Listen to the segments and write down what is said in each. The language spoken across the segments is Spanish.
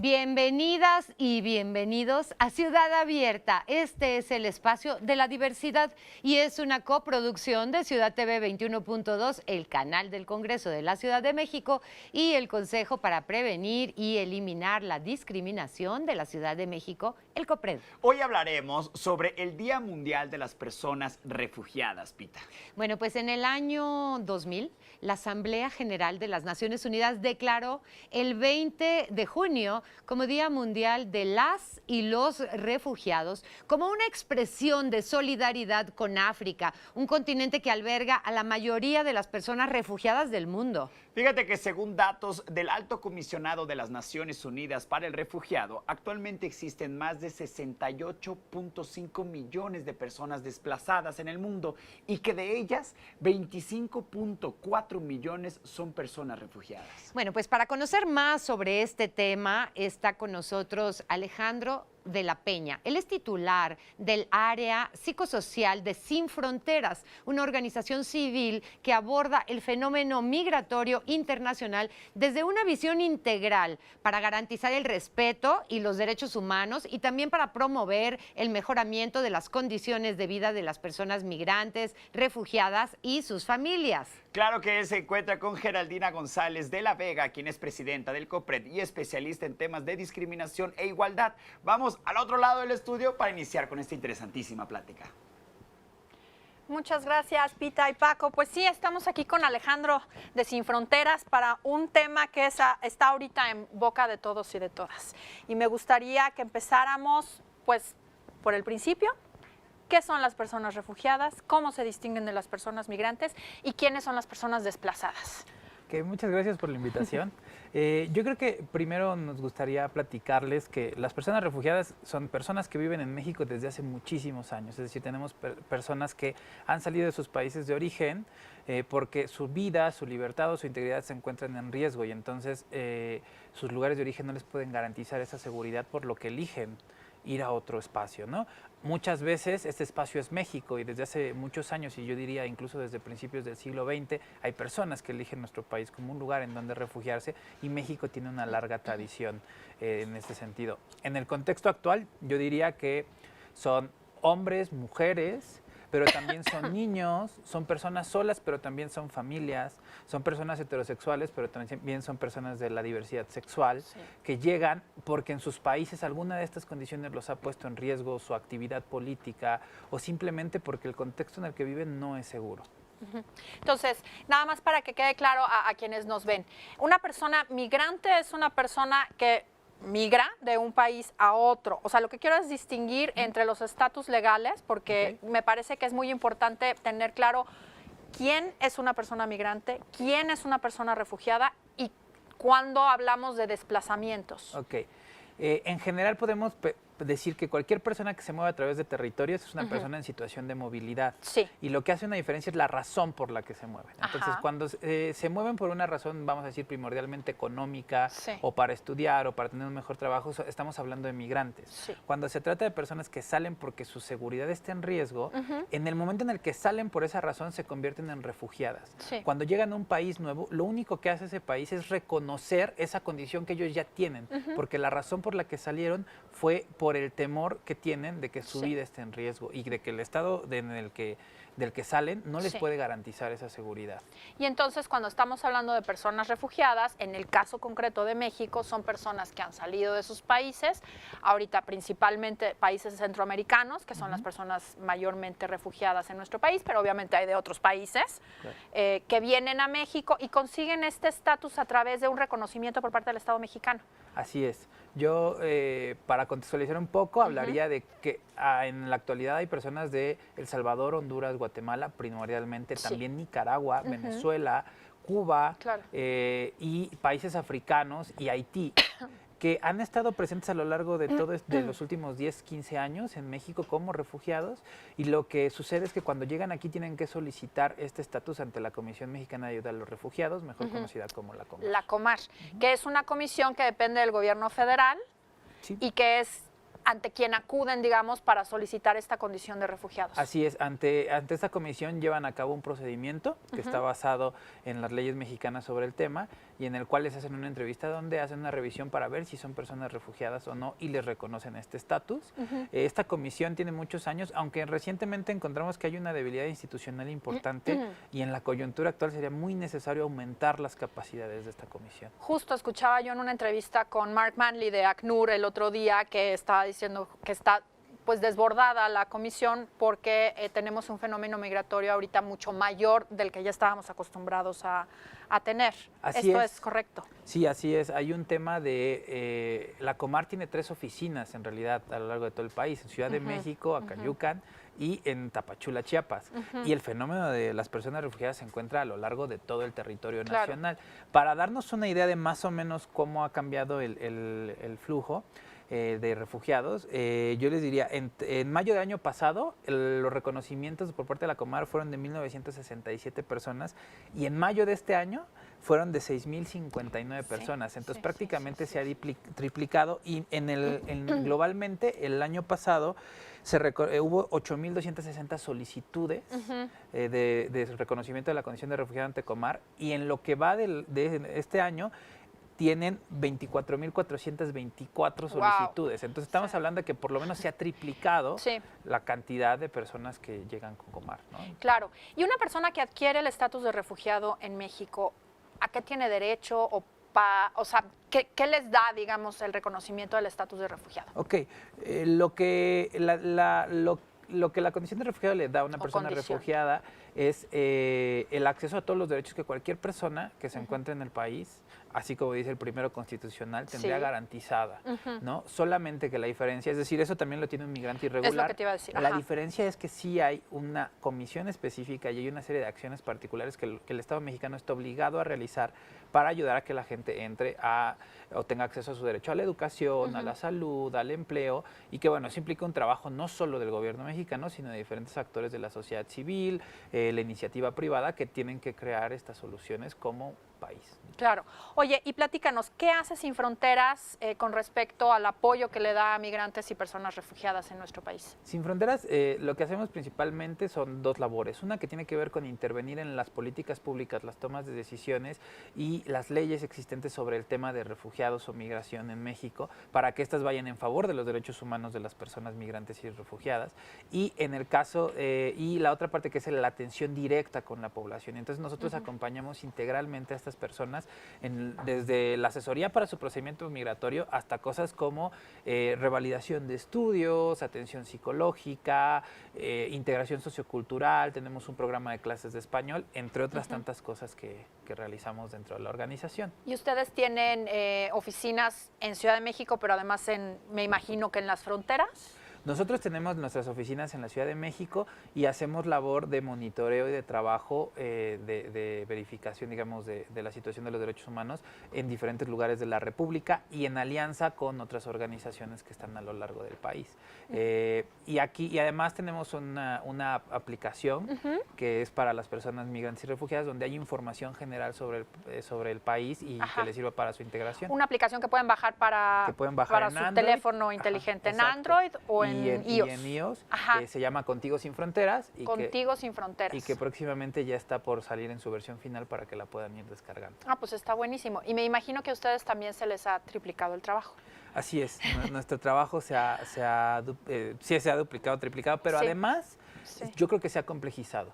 Bienvenidas y bienvenidos a Ciudad Abierta. Este es el espacio de la diversidad y es una coproducción de Ciudad TV 21.2, el canal del Congreso de la Ciudad de México y el Consejo para Prevenir y Eliminar la Discriminación de la Ciudad de México, el COPRED. Hoy hablaremos sobre el Día Mundial de las Personas Refugiadas, Pita. Bueno, pues en el año 2000, la Asamblea General de las Naciones Unidas declaró el 20 de junio como Día Mundial de las y los Refugiados, como una expresión de solidaridad con África, un continente que alberga a la mayoría de las personas refugiadas del mundo. Fíjate que según datos del Alto Comisionado de las Naciones Unidas para el Refugiado, actualmente existen más de 68.5 millones de personas desplazadas en el mundo y que de ellas 25.4 millones son personas refugiadas. Bueno, pues para conocer más sobre este tema está con nosotros Alejandro de la Peña. Él es titular del área psicosocial de Sin Fronteras, una organización civil que aborda el fenómeno migratorio internacional desde una visión integral para garantizar el respeto y los derechos humanos y también para promover el mejoramiento de las condiciones de vida de las personas migrantes, refugiadas y sus familias. Claro que él se encuentra con Geraldina González de la Vega, quien es presidenta del COPRED y especialista en temas de discriminación e igualdad. Vamos al otro lado del estudio para iniciar con esta interesantísima plática. Muchas gracias, Pita y Paco. Pues sí, estamos aquí con Alejandro de Sin Fronteras para un tema que está ahorita en boca de todos y de todas. Y me gustaría que empezáramos, pues, por el principio. ¿Qué son las personas refugiadas? ¿Cómo se distinguen de las personas migrantes? ¿Y quiénes son las personas desplazadas? Okay, muchas gracias por la invitación. Yo creo que primero nos gustaría platicarles que las personas refugiadas son personas que viven en México desde hace muchísimos años. Es decir, tenemos personas que han salido de sus países de origen porque su vida, su libertad o su integridad se encuentran en riesgo y entonces sus lugares de origen no les pueden garantizar esa seguridad, por lo que eligen ir a otro espacio, ¿no? Muchas veces este espacio es México y desde hace muchos años, y yo diría incluso desde principios del siglo XX, hay personas que eligen nuestro país como un lugar en donde refugiarse y México tiene una larga tradición en este sentido. En el contexto actual, yo diría que son hombres, mujeres, pero también son niños, son personas solas, pero también son familias, son personas heterosexuales, pero también son personas de la diversidad sexual, sí, que llegan porque en sus países alguna de estas condiciones los ha puesto en riesgo su actividad política o simplemente porque el contexto en el que viven no es seguro. Entonces, nada más para que quede claro a quienes nos ven, una persona migrante es una persona que migra de un país a otro. O sea, lo que quiero es distinguir entre los estatus legales, porque me parece que es muy importante tener claro quién es una persona migrante, quién es una persona refugiada y cuándo hablamos de desplazamientos. Ok. En general podemos decir que cualquier persona que se mueve a través de territorios es una persona en situación de movilidad. Sí. Y lo que hace una diferencia es la razón por la que se mueven. Entonces, cuando se mueven por una razón, vamos a decir, primordialmente económica, sí, o para estudiar o para tener un mejor trabajo, estamos hablando de migrantes. Sí. Cuando se trata de personas que salen porque su seguridad está en riesgo, en el momento en el que salen por esa razón se convierten en refugiadas. Sí. Cuando llegan a un país nuevo, lo único que hace ese país es reconocer esa condición que ellos ya tienen, porque la razón por la que salieron fue por el temor que tienen de que su vida esté en riesgo y de que el estado del que salen no les puede garantizar esa seguridad. Y entonces, cuando estamos hablando de personas refugiadas, en el caso concreto de México, son personas que han salido de sus países, ahorita principalmente países centroamericanos, que son las personas mayormente refugiadas en nuestro país, pero obviamente hay de otros países, que vienen a México y consiguen este estatus a través de un reconocimiento por parte del Estado mexicano. Así es. Yo, para contextualizar un poco, hablaría de que en la actualidad hay personas de El Salvador, Honduras, Guatemala, primordialmente, también Nicaragua, Venezuela, Cuba, y países africanos y Haití, que han estado presentes a lo largo de los últimos 10, 15 años en México como refugiados, y lo que sucede es que cuando llegan aquí tienen que solicitar este estatus ante la Comisión Mexicana de Ayuda a los Refugiados, mejor conocida como la COMAR. La COMAR, que es una comisión que depende del gobierno federal y que es ante quien acuden, digamos, para solicitar esta condición de refugiados. Así es, ante esta comisión llevan a cabo un procedimiento que está basado en las leyes mexicanas sobre el tema y en el cual les hacen una entrevista donde hacen una revisión para ver si son personas refugiadas o no y les reconocen este estatus. Esta comisión tiene muchos años, aunque recientemente encontramos que hay una debilidad institucional importante y en la coyuntura actual sería muy necesario aumentar las capacidades de esta comisión. Justo escuchaba yo en una entrevista con Mark Manley de ACNUR el otro día que estaba diciendo que está pues desbordada la comisión porque tenemos un fenómeno migratorio ahorita mucho mayor del que ya estábamos acostumbrados a tener. ¿Esto es correcto? Sí, así es. Hay un tema de... la Comar tiene 3 oficinas en realidad a lo largo de todo el país, en Ciudad de México, Acayucan y en Tapachula, Chiapas. Y el fenómeno de las personas refugiadas se encuentra a lo largo de todo el territorio nacional. Para darnos una idea de más o menos cómo ha cambiado el flujo, de refugiados, yo les diría, en mayo del año pasado, los reconocimientos por parte de la Comar fueron de 1,967 personas y en mayo de este año fueron de 6,059 personas. Entonces prácticamente se ha triplicado y globalmente el año pasado hubo 8,260 solicitudes de reconocimiento de la condición de refugiado ante Comar y en lo que va de este año tienen 24,424 solicitudes. Entonces estamos hablando de que por lo menos se ha triplicado la cantidad de personas que llegan con Comar, ¿no? Claro. Y una persona que adquiere el estatus de refugiado en México, ¿a qué tiene derecho o sea, ¿qué les da, digamos, el reconocimiento del estatus de refugiado? Ok, lo que la condición de refugiado le da a una persona refugiada es el acceso a todos los derechos que cualquier persona que se encuentre en el país, así como dice el primero constitucional, tendría garantizada, ¿no? Solamente que la diferencia, es decir, eso también lo tiene un migrante irregular. Es lo que te iba a decir. La diferencia es que sí hay una comisión específica y hay una serie de acciones particulares que el Estado mexicano está obligado a realizar para ayudar a que la gente entre o tenga acceso a su derecho a la educación, a la salud, al empleo, y que bueno, eso implica un trabajo no solo del gobierno mexicano, sino de diferentes actores de la sociedad civil, la iniciativa privada, que tienen que crear estas soluciones como país. Claro. Oye, y platícanos, ¿qué hace Sin Fronteras con respecto al apoyo que le da a migrantes y personas refugiadas en nuestro país? Sin Fronteras, lo que hacemos principalmente son 2 labores. Una que tiene que ver con intervenir en las políticas públicas, las tomas de decisiones y las leyes existentes sobre el tema de refugiados o migración en México, para que éstas vayan en favor de los derechos humanos de las personas migrantes y refugiadas. Y en el caso, y la otra parte que es la atención directa con la población. Entonces nosotros acompañamos integralmente a estas personas desde la asesoría para su procedimiento migratorio hasta cosas como revalidación de estudios, atención psicológica, integración sociocultural, tenemos un programa de clases de español, entre otras tantas cosas que realizamos dentro de la organización. Y ustedes tienen oficinas en Ciudad de México, pero además me imagino que en las fronteras. Nosotros tenemos nuestras oficinas en la Ciudad de México y hacemos labor de monitoreo y de trabajo de verificación, digamos, de la situación de los derechos humanos en diferentes lugares de la República y en alianza con otras organizaciones que están a lo largo del país. Y además tenemos una aplicación que es para las personas migrantes y refugiadas, donde hay información general sobre el país y que les sirva para su integración. Una aplicación que pueden bajar para su Android, teléfono inteligente en Android o en iOS. Y en iOS se llama Contigo Sin Fronteras. Sin Fronteras. Y que próximamente ya está por salir en su versión final para que la puedan ir descargando. Pues está buenísimo. Y me imagino que a ustedes también se les ha triplicado el trabajo. Así es, nuestro trabajo se ha duplicado, triplicado, pero además yo creo que se ha complejizado,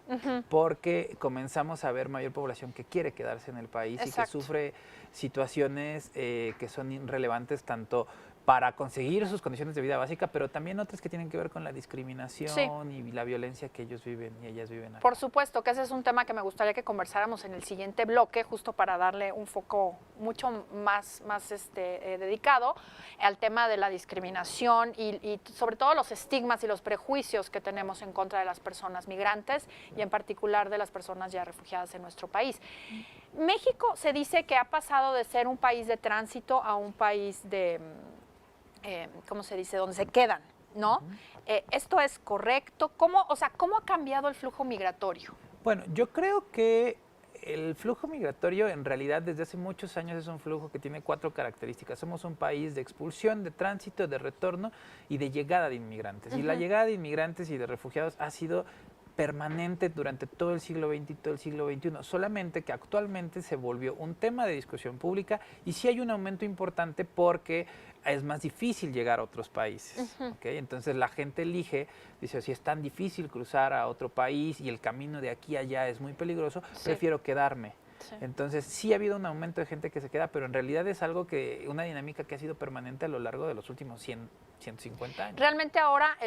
porque comenzamos a ver mayor población que quiere quedarse en el país y que sufre situaciones que son irrelevantes tanto para conseguir sus condiciones de vida básica, pero también otras que tienen que ver con la discriminación y la violencia que ellos viven y ellas viven acá. Por supuesto, que ese es un tema que me gustaría que conversáramos en el siguiente bloque, justo para darle un foco mucho más dedicado al tema de la discriminación y sobre todo los estigmas y los prejuicios que tenemos en contra de las personas migrantes y en particular de las personas ya refugiadas en nuestro país. México se dice que ha pasado de ser un país de tránsito a un país de... ¿cómo se dice? Donde se quedan, ¿no? ¿Esto es correcto? ¿Cómo ha cambiado el flujo migratorio? Bueno, yo creo que el flujo migratorio en realidad desde hace muchos años es un flujo que tiene 4 características. Somos un país de expulsión, de tránsito, de retorno y de llegada de inmigrantes. Y la llegada de inmigrantes y de refugiados ha sido permanente durante todo el siglo XX y todo el siglo XXI, solamente que actualmente se volvió un tema de discusión pública y sí hay un aumento importante porque es más difícil llegar a otros países. ¿Okay? Entonces la gente elige, dice, si es tan difícil cruzar a otro país y el camino de aquí a allá es muy peligroso, prefiero quedarme. Sí. Entonces sí ha habido un aumento de gente que se queda, pero en realidad es algo que, una dinámica que ha sido permanente a lo largo de los últimos 150 años. Realmente ahora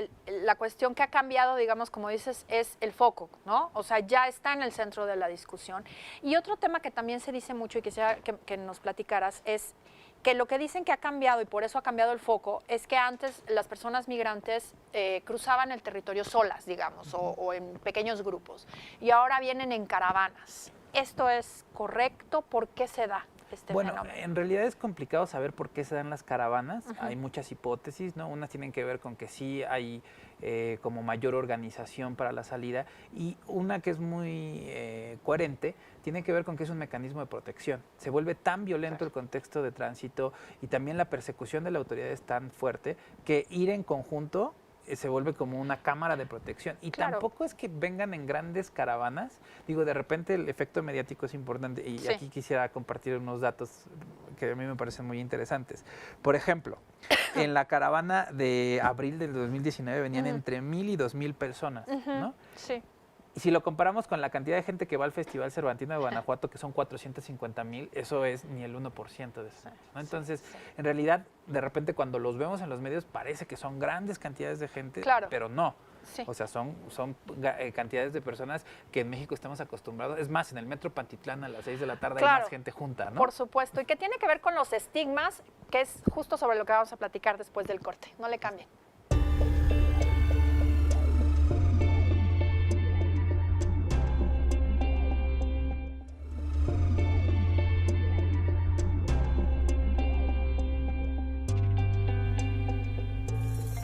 la cuestión que ha cambiado, digamos, como dices, es el foco, ¿no? O sea, ya está en el centro de la discusión. Y otro tema que también se dice mucho y quisiera que nos platicaras es que lo que dicen que ha cambiado y por eso ha cambiado el foco es que antes las personas migrantes cruzaban el territorio solas, digamos, o en pequeños grupos, y ahora vienen en caravanas. ¿Esto es correcto? ¿Por qué se da este fenómeno? Bueno, en realidad es complicado saber por qué se dan las caravanas. Hay muchas hipótesis, ¿no? Unas tienen que ver con que sí hay como mayor organización para la salida y una que es muy coherente tiene que ver con que es un mecanismo de protección. Se vuelve tan violento el contexto de tránsito y también la persecución de la autoridad es tan fuerte que ir en conjunto se vuelve como una cámara de protección. Y tampoco es que vengan en grandes caravanas. Digo, de repente el efecto mediático es importante. Y aquí quisiera compartir unos datos que a mí me parecen muy interesantes. Por ejemplo, en la caravana de abril del 2019 venían entre 1,000 y 2,000 personas, ¿no? Sí. Y si lo comparamos con la cantidad de gente que va al Festival Cervantino de Guanajuato, que son 450,000, eso es ni el 1% de eso, ¿no? Entonces, en realidad, de repente cuando los vemos en los medios parece que son grandes cantidades de gente, pero no. O sea, son cantidades de personas que en México estamos acostumbrados. Es más, en el Metro Pantitlán a las 6 de la tarde hay más gente junta, ¿no? Por supuesto, y que tiene que ver con los estigmas, que es justo sobre lo que vamos a platicar después del corte. No le cambien.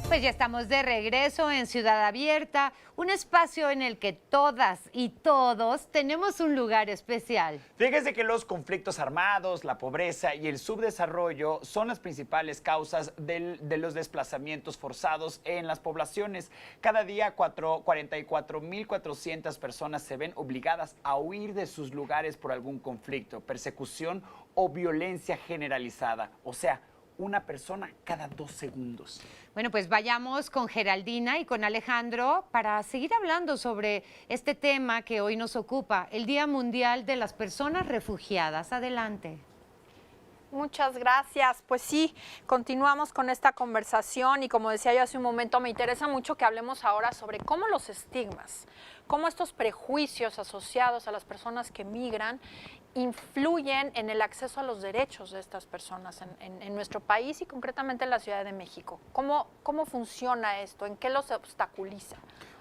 Pues ya estamos de regreso en Ciudad Abierta, un espacio en el que todas y todos tenemos un lugar especial. Fíjese que los conflictos armados, la pobreza y el subdesarrollo son las principales causas de los desplazamientos forzados en las poblaciones. Cada día 44,400 personas se ven obligadas a huir de sus lugares por algún conflicto, persecución o violencia generalizada. O sea, una persona cada 2 segundos. Bueno, pues vayamos con Geraldina y con Alejandro para seguir hablando sobre este tema que hoy nos ocupa, el Día Mundial de las Personas Refugiadas. Adelante. Muchas gracias. Pues sí, continuamos con esta conversación y como decía yo hace un momento, me interesa mucho que hablemos ahora sobre cómo los estigmas, cómo estos prejuicios asociados a las personas que migran influyen en el acceso a los derechos de estas personas en nuestro país y concretamente en la Ciudad de México. ¿Cómo funciona esto? ¿En qué los obstaculiza?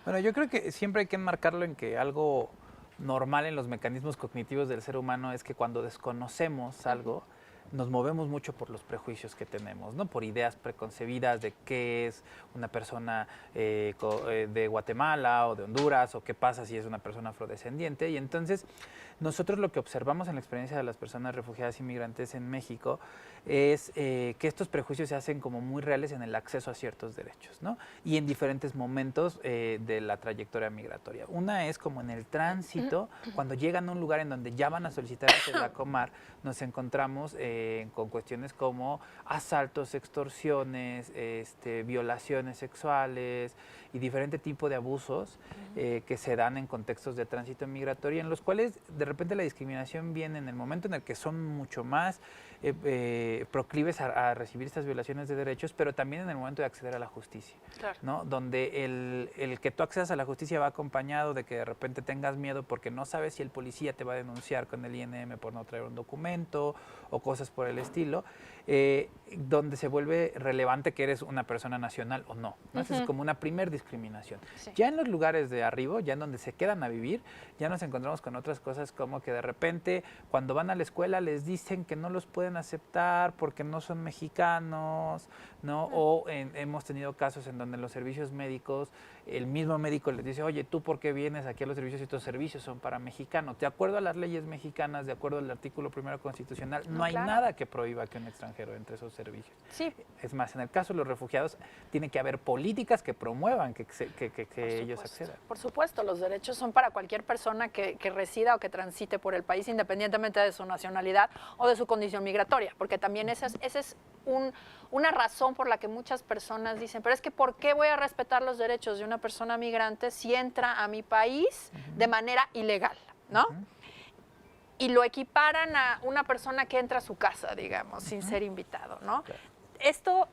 Bueno, yo creo que siempre hay que enmarcarlo en que algo normal en los mecanismos cognitivos del ser humano es que cuando desconocemos algo, nos movemos mucho por los prejuicios que tenemos, ¿no? Por ideas preconcebidas de qué es una persona de Guatemala o de Honduras o qué pasa si es una persona afrodescendiente. Y entonces nosotros lo que observamos en la experiencia de las personas refugiadas inmigrantes en México es que estos prejuicios se hacen como muy reales en el acceso a ciertos derechos, ¿no? Y en diferentes momentos de la trayectoria migratoria. Una es como en el tránsito, cuando llegan a un lugar en donde ya van a solicitar el Sedacomar, nos encontramos con cuestiones como asaltos, extorsiones, violaciones sexuales y diferente tipo de abusos que se dan en contextos de tránsito migratorio, en los cuales de repente la discriminación viene en el momento en el que son mucho más proclives a recibir estas violaciones de derechos, pero también en el momento de acceder a la justicia, ¿no? Donde el que tú accedas a la justicia va acompañado de que de repente tengas miedo porque no sabes si el policía te va a denunciar con el INM por no traer un documento o cosas por el estilo, donde se vuelve relevante que eres una persona nacional o no, ¿no? Esa es como una primer discriminación. Ya en los lugares de arribo, ya en donde se quedan a vivir, ya nos encontramos con otras cosas como que de repente cuando van a la escuela les dicen que no los pueden aceptar porque no son mexicanos, ¿no? O hemos tenido casos en donde los servicios médicos, el mismo médico les dice, oye, ¿tú por qué vienes aquí a los servicios y estos servicios son para mexicanos? De acuerdo a las leyes mexicanas, de acuerdo al artículo 1 constitucional, no hay nada que prohíba que un extranjero entre esos servicios. Sí. Es más, en el caso de los refugiados, tiene que haber políticas que promuevan que ellos accedan. Por supuesto, los derechos son para cualquier persona que resida o que transite por el país, independientemente de su nacionalidad o de su condición migratoria, porque también esa es una razón por la que muchas personas dicen, pero es que ¿por qué voy a respetar los derechos de una persona migrante si entra a mi país de manera ilegal, ¿no? Y lo equiparan a una persona que entra a su casa, digamos, sin ser invitado, ¿no? Claro. Esto,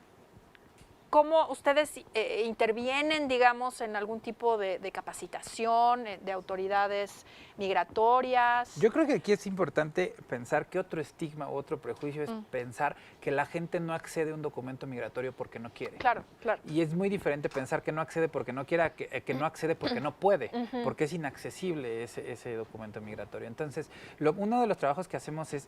¿cómo ustedes intervienen, digamos, en algún tipo de capacitación de autoridades migratorias? Yo creo que aquí es importante pensar que otro estigma u otro prejuicio es pensar que la gente no accede a un documento migratorio porque no quiere. Claro, claro. Y es muy diferente pensar que no accede porque no quiera, que no accede porque no puede, porque es inaccesible ese documento migratorio. Entonces, uno de los trabajos que hacemos es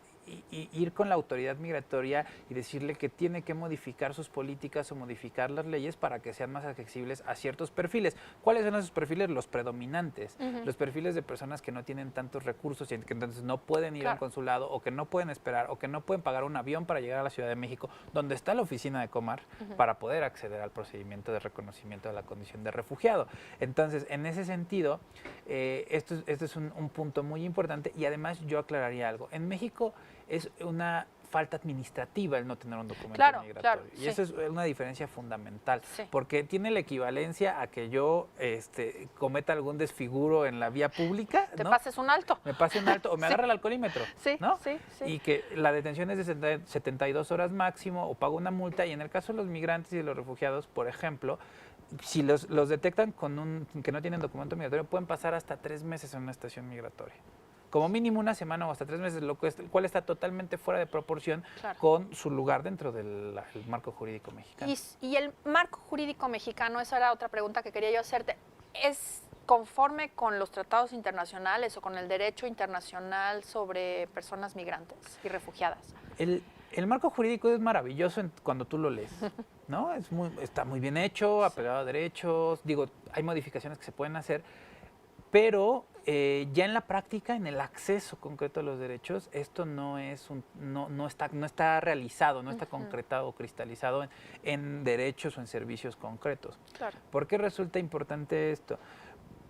ir con la autoridad migratoria y decirle que tiene que modificar sus políticas o modificar las leyes para que sean más accesibles a ciertos perfiles. ¿Cuáles son esos perfiles? Los predominantes, los perfiles de personas que no tienen tantos recursos y que entonces no pueden ir a un consulado o que no pueden esperar o que no pueden pagar un avión para llegar a la Ciudad de México, donde está la oficina de Comar, para poder acceder al procedimiento de reconocimiento de la condición de refugiado. Entonces, en ese sentido, esto es un punto muy importante y además yo aclararía algo. En México es una falta administrativa el no tener un documento migratorio. Claro, y eso es una diferencia fundamental, Sí. porque tiene la equivalencia a que yo cometa algún desfiguro en la vía pública, Te ¿no? pases un alto. Me pase un alto o me agarra el alcoholímetro, Sí, ¿no? sí. Y que la detención es de 72 horas máximo o pago una multa. Y en el caso de los migrantes y de los refugiados, por ejemplo, si los detectan que no tienen documento migratorio, pueden pasar hasta 3 meses en una estación migratoria. Como mínimo una semana o hasta 3 meses, el cual está totalmente fuera de proporción con su lugar dentro del marco jurídico mexicano. Y el marco jurídico mexicano, esa era otra pregunta que quería yo hacerte, ¿es conforme con los tratados internacionales o con el derecho internacional sobre personas migrantes y refugiadas? El marco jurídico es maravilloso cuando tú lo lees, ¿no? Está muy bien hecho, apegado a derechos, hay modificaciones que se pueden hacer, pero ya en la práctica, en el acceso concreto a los derechos, esto no está realizado, no está concretado o cristalizado en derechos o en servicios concretos. Claro. ¿Por qué resulta importante esto?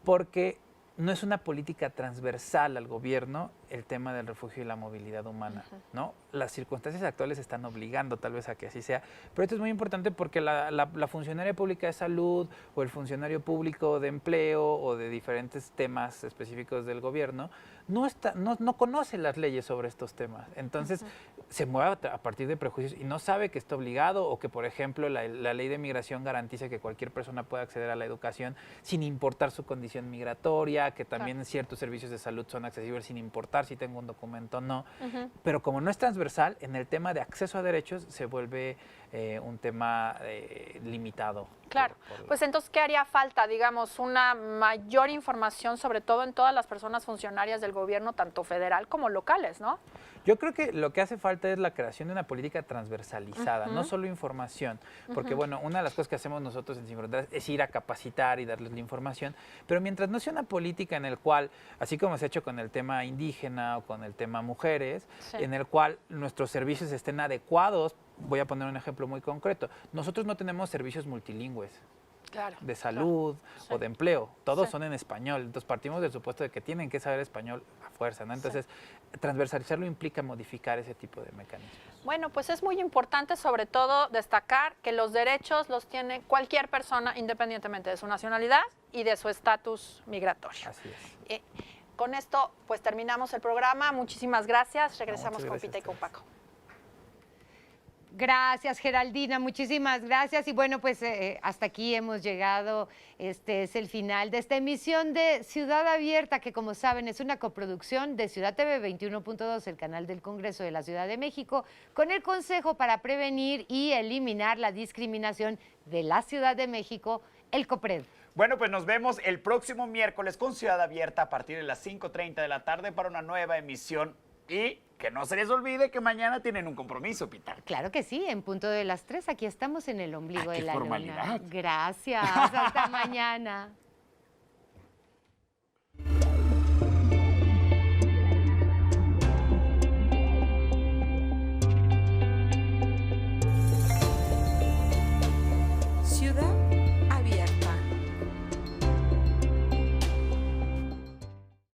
Porque no es una política transversal al gobierno el tema del refugio y la movilidad humana, ¿no? Las circunstancias actuales están obligando tal vez a que así sea, pero esto es muy importante porque la funcionaria pública de salud o el funcionario público de empleo o de diferentes temas específicos del gobierno no conoce las leyes sobre estos temas. Entonces, se mueve a partir de prejuicios y no sabe que está obligado o que, por ejemplo, la ley de migración garantiza que cualquier persona pueda acceder a la educación sin importar su condición migratoria, que también ciertos servicios de salud son accesibles sin importar si tengo un documento o no. Pero como no es transversal, en el tema de acceso a derechos se vuelve un tema limitado. Claro, pues entonces, ¿qué haría falta? Digamos, una mayor información, sobre todo en todas las personas funcionarias del gobierno, tanto federal como locales, ¿no? Yo creo que lo que hace falta es la creación de una política transversalizada, no solo información, porque bueno, una de las cosas que hacemos nosotros en Sin Fronteras es ir a capacitar y darles la información, pero mientras no sea una política en el cual, así como se ha hecho con el tema indígena o con el tema mujeres, en el cual nuestros servicios estén adecuados, voy a poner un ejemplo muy concreto, nosotros no tenemos servicios multilingües. De salud o de empleo, todos son en español, entonces partimos del supuesto de que tienen que saber español a fuerza, ¿no? Entonces, transversalizarlo implica modificar ese tipo de mecanismos. Bueno, pues es muy importante sobre todo destacar que los derechos los tiene cualquier persona independientemente de su nacionalidad y de su estatus migratorio. Así es. Con esto, pues terminamos el programa. Muchísimas gracias. Regresamos con Pita y con Paco. Gracias, Geraldina, muchísimas gracias. Y bueno, pues hasta aquí hemos llegado. Este es el final de esta emisión de Ciudad Abierta, que como saben es una coproducción de Ciudad TV 21.2, el canal del Congreso de la Ciudad de México, con el Consejo para Prevenir y Eliminar la Discriminación de la Ciudad de México, el COPRED. Bueno, pues nos vemos el próximo miércoles con Ciudad Abierta a partir de las 5:30 de la tarde para una nueva emisión. Y que no se les olvide que mañana tienen un compromiso, Pitar. Claro que sí, en punto de las 3, aquí estamos en el ombligo Ah, de qué la formalidad. luna. Gracias, hasta mañana.